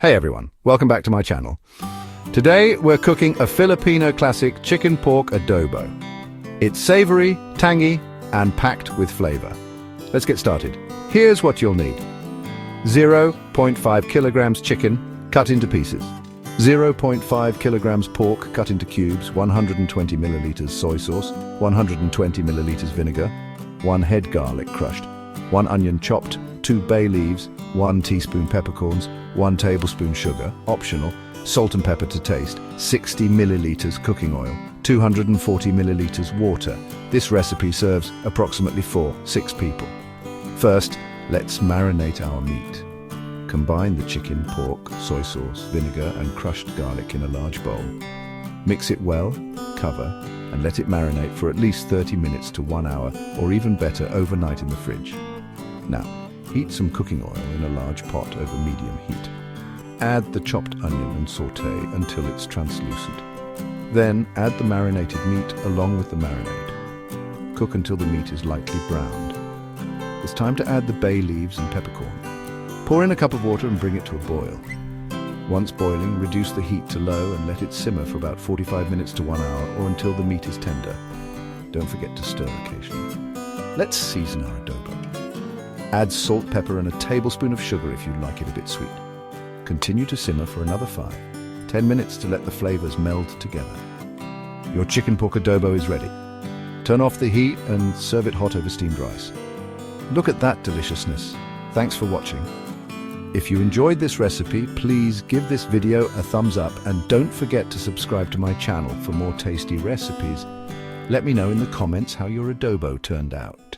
Hey everyone, welcome back to my channel. Today we're cooking a Filipino classic chicken pork adobo. It's savory, tangy, and packed with flavor. Let's get started. Here's what you'll need. 0.5 kilograms chicken cut into pieces. 0.5 kilograms pork cut into cubes, 120 milliliters soy sauce, 120 milliliters vinegar, 1 head garlic crushed, 1 onion chopped, 2 bay leaves, 1 teaspoon peppercorns, 1 tablespoon sugar, optional, salt and pepper to taste, 60 milliliters cooking oil, 240 milliliters water. This recipe serves approximately 6 people. First, let's marinate our meat. Combine the chicken, pork, soy sauce, vinegar and crushed garlic in a large bowl. Mix it well, cover, and let it marinate for at least 30 minutes to 1 hour, or even better, overnight in the fridge. Now, heat some cooking oil in a large pot over medium heat. Add the chopped onion and sauté until it's translucent. Then add the marinated meat along with the marinade. Cook until the meat is lightly browned. It's time to add the bay leaves and peppercorn. Pour in a cup of water and bring it to a boil. Once boiling, reduce the heat to low and let it simmer for about 45 minutes to 1 hour or until the meat is tender. Don't forget to stir occasionally. Let's season our adobo. Add salt, pepper and a tablespoon of sugar if you like it a bit sweet. Continue to simmer for another 5-10 minutes to let the flavors meld together. Your chicken pork adobo is ready. Turn off the heat and serve it hot over steamed rice. Look at that deliciousness. Thanks for watching. If you enjoyed this recipe, please give this video a thumbs up and don't forget to subscribe to my channel for more tasty recipes. Let me know in the comments how your adobo turned out.